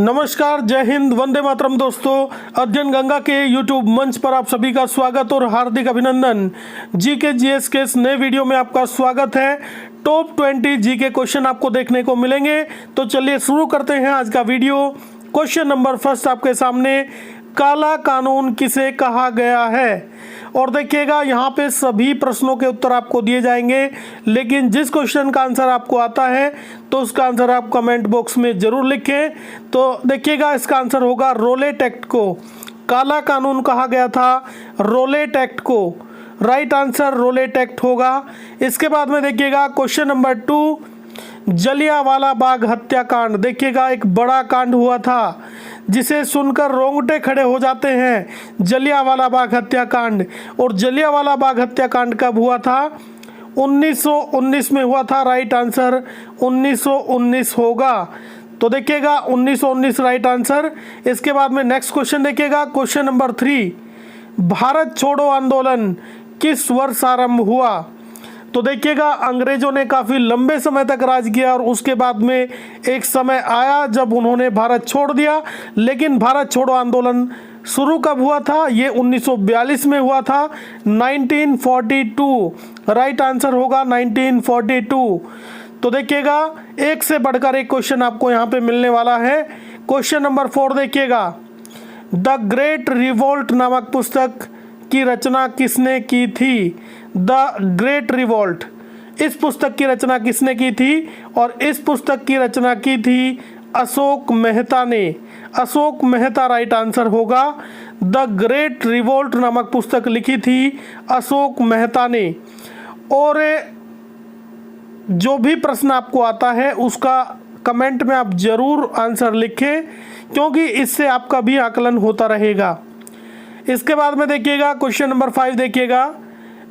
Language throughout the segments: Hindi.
नमस्कार, जय हिंद, वंदे मातरम। दोस्तों, अध्ययन गंगा के यूट्यूब मंच पर आप सभी का स्वागत और हार्दिक अभिनंदन। जीके जीएस के इस नए वीडियो में आपका स्वागत है। टॉप 20 जीके क्वेश्चन आपको देखने को मिलेंगे। तो चलिए शुरू करते हैं आज का वीडियो। क्वेश्चन नंबर फर्स्ट आपके सामने, काला कानून किसे कहा गया है? और देखिएगा, यहाँ पे सभी प्रश्नों के उत्तर आपको दिए जाएंगे, लेकिन जिस क्वेश्चन का आंसर आपको आता है तो उसका आंसर आप कमेंट बॉक्स में जरूर लिखें। तो देखिएगा, इसका आंसर होगा रोलेट एक्ट को काला कानून कहा गया था, रोलेट एक्ट को। राइट आंसर रोलेट एक्ट होगा। इसके बाद में देखिएगा क्वेश्चन नंबर 2, जलियांवाला बाग हत्याकांड। देखिएगा, एक बड़ा कांड हुआ था जिसे सुनकर रोंगटे खड़े हो जाते हैं, जलियांवाला बाग हत्याकांड। और जलियांवाला बाग हत्याकांड कब हुआ था? 1919 में हुआ था। राइट आंसर 1919 होगा। तो देखिएगा 1919 राइट आंसर। इसके बाद में नेक्स्ट क्वेश्चन देखिएगा, क्वेश्चन नंबर 3, भारत छोड़ो आंदोलन किस वर्ष आरंभ हुआ? तो देखिएगा, अंग्रेजों ने काफ़ी लंबे समय तक राज किया और उसके बाद में एक समय आया जब उन्होंने भारत छोड़ दिया। लेकिन भारत छोड़ो आंदोलन शुरू कब हुआ था? ये 1942 में हुआ था, 1942। राइट आंसर होगा 1942। तो देखिएगा, एक से बढ़कर एक क्वेश्चन आपको यहाँ पे मिलने वाला है। क्वेश्चन नंबर 4 देखिएगा, द ग्रेट रिवोल्ट नामक पुस्तक की रचना किसने की थी? द ग्रेट रिवोल्ट, इस पुस्तक की रचना किसने की थी? और इस पुस्तक की रचना की थी अशोक मेहता ने। अशोक मेहता राइट आंसर होगा। द ग्रेट रिवोल्ट नामक पुस्तक लिखी थी अशोक मेहता ने। और जो भी प्रश्न आपको आता है उसका कमेंट में आप जरूर आंसर लिखें, क्योंकि इससे आपका भी आकलन होता रहेगा। इसके बाद में देखिएगा क्वेश्चन नंबर 5 देखिएगा,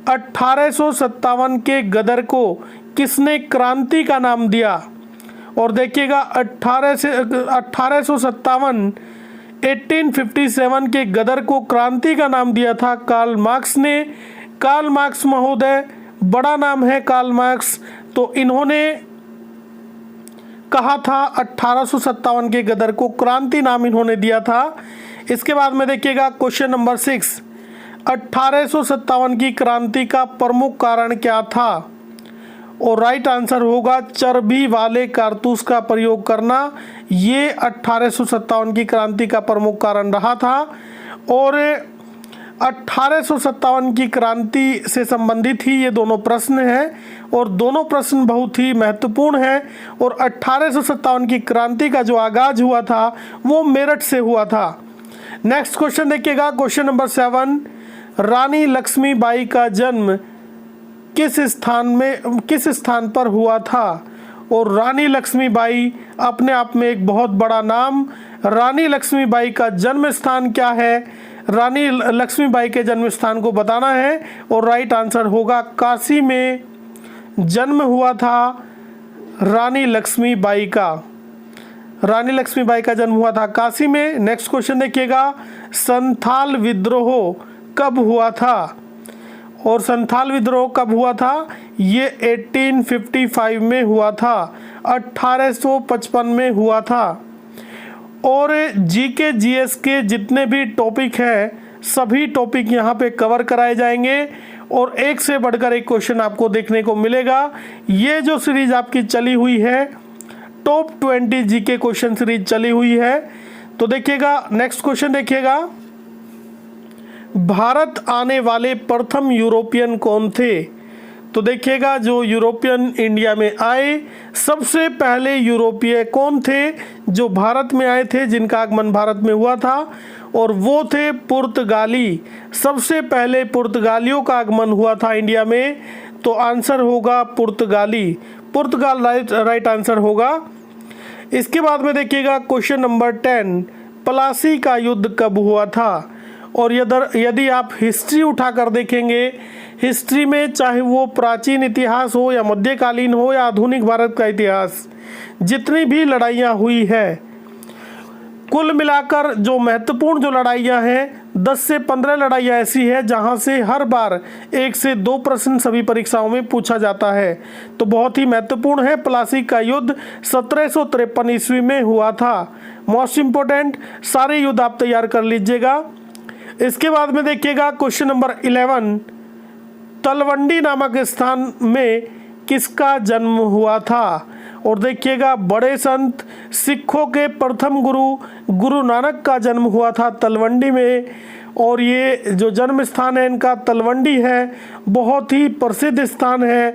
1857 के गदर को किसने क्रांति का नाम दिया? और देखिएगा 1857 के गदर को क्रांति का नाम दिया था कार्ल मार्क्स ने। कार्ल मार्क्स महोदय, बड़ा नाम है कार्ल मार्क्स, तो इन्होंने कहा था 1857 के गदर को क्रांति नाम इन्होंने दिया था। इसके बाद में देखिएगा क्वेश्चन नंबर 6, 1857 की क्रांति का प्रमुख कारण क्या था? और राइट आंसर होगा चर्बी वाले कारतूस का प्रयोग करना। ये 1857 की क्रांति का प्रमुख कारण रहा था। और 1857 की क्रांति से संबंधित ही ये दोनों प्रश्न हैं और दोनों प्रश्न बहुत ही महत्वपूर्ण हैं। और 1857 की क्रांति का जो आगाज हुआ था वो मेरठ से हुआ था। नेक्स्ट क्वेश्चन देखिएगा, क्वेश्चन नंबर 7, रानी लक्ष्मीबाई का जन्म किस स्थान पर हुआ था? और रानी लक्ष्मीबाई अपने आप में एक बहुत बड़ा नाम। रानी लक्ष्मीबाई का जन्म स्थान क्या है? रानी लक्ष्मीबाई के जन्म स्थान को बताना है। और राइट आंसर होगा काशी में जन्म हुआ था रानी लक्ष्मीबाई का। रानी लक्ष्मीबाई का जन्म हुआ था काशी में। नेक्स्ट क्वेश्चन देखिएगा, संथाल विद्रोह कब हुआ था? और संथाल विद्रोह कब हुआ था? ये 1855 में हुआ था, 1855 में हुआ था। और जीके जीएस के जितने भी टॉपिक हैं सभी टॉपिक यहाँ पे कवर कराए जाएंगे और एक से बढ़कर एक क्वेश्चन आपको देखने को मिलेगा। ये जो सीरीज आपकी चली हुई है, टॉप 20 जीके क्वेश्चन सीरीज चली हुई है। तो देखिएगा, नेक्स्ट क्वेश्चन देखिएगा, भारत आने वाले प्रथम यूरोपियन कौन थे? तो देखिएगा, जो यूरोपियन इंडिया में आए, सबसे पहले यूरोपीय कौन थे जो भारत में आए थे, जिनका आगमन भारत में हुआ था? और वो थे पुर्तगाली। सबसे पहले पुर्तगालियों का आगमन हुआ था इंडिया में। तो आंसर होगा पुर्तगाली, पुर्तगाल राइट आंसर होगा। इसके बाद में देखिएगा क्वेश्चन नंबर 10, प्लासी का युद्ध कब हुआ था? और यदि आप हिस्ट्री उठाकर देखेंगे, हिस्ट्री में चाहे वो प्राचीन इतिहास हो या मध्यकालीन हो या आधुनिक भारत का इतिहास, जितनी भी लड़ाइयाँ हुई है, कुल मिलाकर जो महत्वपूर्ण जो लड़ाइयाँ हैं, 10 से 15 लड़ाइयाँ ऐसी है जहाँ से हर बार 1 से 2 प्रश्न सभी परीक्षाओं में पूछा जाता है। तो बहुत ही महत्वपूर्ण है। प्लासी का युद्ध 1753 ईस्वी में हुआ था। मोस्ट इंपोर्टेंट सारे युद्ध आप तैयार कर लीजिएगा। इसके बाद में देखिएगा क्वेश्चन नंबर 11, तलवंडी नामक स्थान में किसका जन्म हुआ था? और देखिएगा बड़े संत सिखों के प्रथम गुरु नानक का जन्म हुआ था तलवंडी में। और ये जो जन्म स्थान है इनका तलवंडी है, बहुत ही प्रसिद्ध स्थान है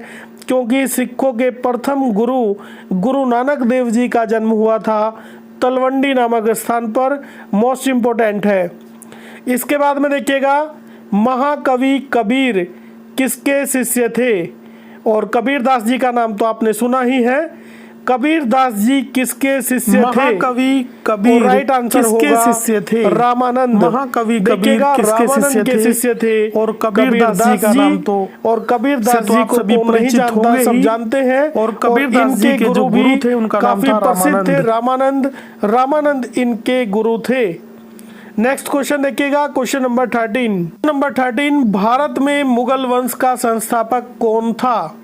क्योंकि सिखों के प्रथम गुरु नानक देव जी का जन्म हुआ था तलवंडी नामक स्थान पर। मोस्ट इम्पोर्टेंट है। इसके बाद में देखिएगा महाकवि कबीर किसके शिष्य थे? और कबीर दास जी का नाम तो आपने सुना ही है। कबीर दास जी किसके शिष्य थे? महाकवि कबीर राइट आंसर किसके शिष्य थे? रामानंद। महाकवि कबीर किसके शिष्य थे? और कबीर दास जी का नाम तो और कबीर दास जी को नहीं जानता, सब जानते हैं। और कबीर दास जी के जो गुरु थे उनका नाम काफी था प्रसिद्ध थे, रामानंद इनके गुरु थे। नेक्स्ट क्वेश्चन देखिएगा क्वेश्चन नंबर 13। भारत में मुगल वंश का संस्थापक कौन था?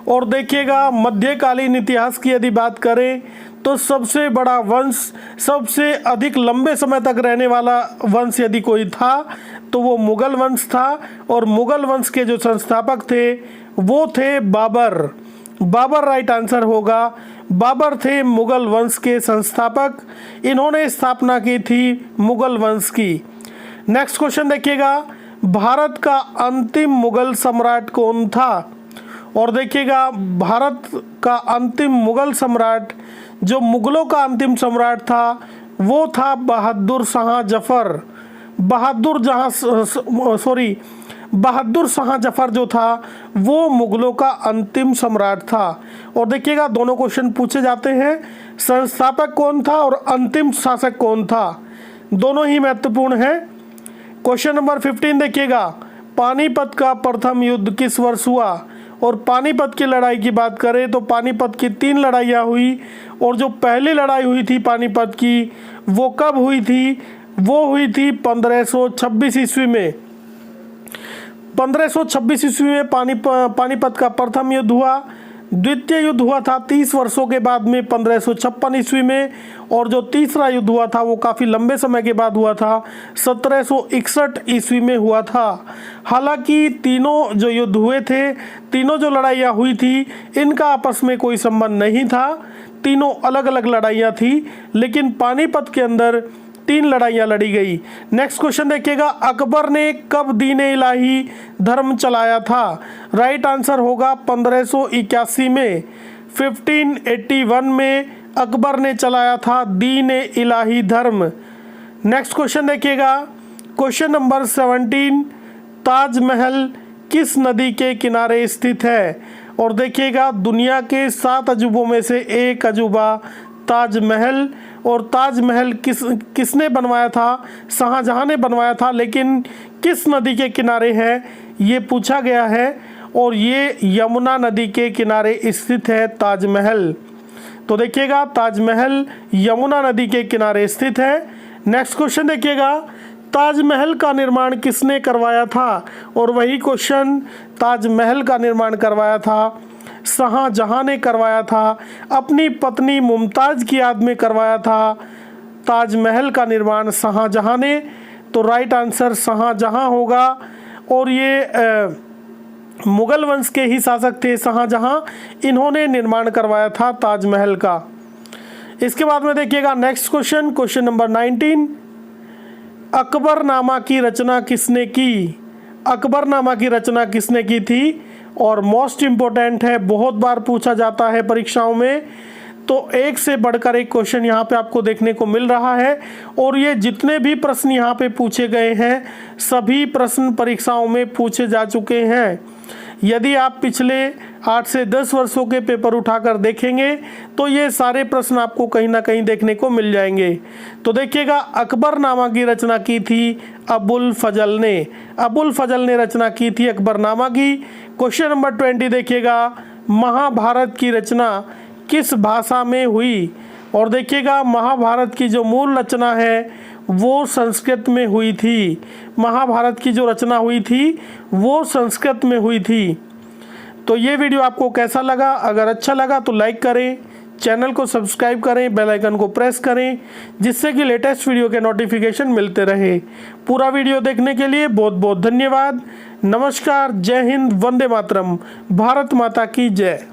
और देखिएगा मध्यकालीन इतिहास की यदि बात करें तो सबसे बड़ा वंश, सबसे अधिक लंबे समय तक रहने वाला वंश यदि कोई था तो वो मुगल वंश था। और मुगल वंश के जो संस्थापक थे वो थे बाबर राइट आंसर होगा। बाबर थे मुगल वंश के संस्थापक, इन्होंने स्थापना की थी मुगल वंश की। नेक्स्ट क्वेश्चन देखिएगा भारत का अंतिम मुगल सम्राट कौन था? और देखिएगा भारत का अंतिम मुगल सम्राट, जो मुगलों का अंतिम सम्राट था वो था बहादुर शाह जफर। बहादुर शाह जफर जो था वो मुगलों का अंतिम सम्राट था। और देखिएगा दोनों क्वेश्चन पूछे जाते हैं, संस्थापक कौन था और अंतिम शासक कौन था, दोनों ही महत्वपूर्ण है। क्वेश्चन नंबर 15 देखिएगा पानीपत का प्रथम युद्ध किस वर्ष हुआ? और पानीपत की लड़ाई की बात करें तो पानीपत की 3 लड़ाइयाँ हुई। और जो पहली लड़ाई हुई थी पानीपत की वो कब हुई थी? वो हुई थी 1526 ईस्वी में। 1526 ईस्वी में पानीपत का प्रथम युद्ध हुआ। द्वितीय युद्ध हुआ था 30 वर्षों के बाद में 1556 ईस्वी में। और जो तीसरा युद्ध हुआ था वो काफ़ी लंबे समय के बाद हुआ था, 1761 ईस्वी में हुआ था। हालांकि तीनों जो युद्ध हुए थे, तीनों जो लड़ाइयाँ हुई थी, इनका आपस में कोई संबंध नहीं था, तीनों अलग अलग लड़ाइयाँ थी, लेकिन पानीपत के अंदर 3 लड़ाइयाँ लड़ी गई। नेक्स्ट क्वेश्चन देखिएगा अकबर ने कब दीन-ए इलाही धर्म चलाया था? राइट आंसर होगा 1581 में। 1581 में अकबर ने चलाया था दीन-ए-इलाही धर्म। नेक्स्ट क्वेश्चन देखिएगा क्वेश्चन नंबर 17, ताजमहल किस नदी के किनारे स्थित है? और देखिएगा दुनिया के 7 अजूबों में से एक अजूबा ताजमहल। और ताजमहल किसने बनवाया था? शाहजहां ने बनवाया था, लेकिन किस नदी के किनारे है ये पूछा गया है। और ये यमुना नदी के किनारे स्थित है ताजमहल। तो देखिएगा ताजमहल यमुना नदी के किनारे स्थित है। नेक्स्ट क्वेश्चन देखिएगा ताजमहल का निर्माण किसने करवाया था? और वही क्वेश्चन, ताजमहल का निर्माण करवाया था शाहजहां ने करवाया था, अपनी पत्नी मुमताज की याद में करवाया था ताजमहल का निर्माण शाहजहां ने। तो राइट आंसर शाहजहां होगा। और ये मुगल वंश के ही शासक थे शाहजहां, इन्होंने निर्माण करवाया था ताजमहल का। इसके बाद में देखिएगा next question, question number 19, Akbarnama की रचना किसने की? अकबरनामा की रचना किसने की थी? और मोस्ट इम्पोर्टेंट है, बहुत बार पूछा जाता है परीक्षाओं में, तो एक से बढ़कर एक क्वेश्चन यहाँ पे आपको देखने को मिल रहा है। और ये जितने भी प्रश्न यहाँ पे पूछे गए हैं सभी प्रश्न परीक्षाओं में पूछे जा चुके हैं। यदि आप पिछले 8 से 10 वर्षों के पेपर उठाकर देखेंगे तो ये सारे प्रश्न आपको कहीं ना कहीं देखने को मिल जाएंगे। तो देखिएगा अकबरनामा की रचना की थी अबुल फजल ने रचना की थी अकबरनामा की। क्वेश्चन नंबर 20 देखिएगा महाभारत की रचना किस भाषा में हुई? और देखिएगा महाभारत की जो मूल रचना है वो संस्कृत में हुई थी। महाभारत की जो रचना हुई थी वो संस्कृत में हुई थी। तो ये वीडियो आपको कैसा लगा? अगर अच्छा लगा तो लाइक करें, चैनल को सब्सक्राइब करें, बेल आइकन को प्रेस करें, जिससे कि लेटेस्ट वीडियो के नोटिफिकेशन मिलते रहे। पूरा वीडियो देखने के लिए बहुत बहुत धन्यवाद। नमस्कार, जय हिंद, वंदे मातरम, भारत माता की जय।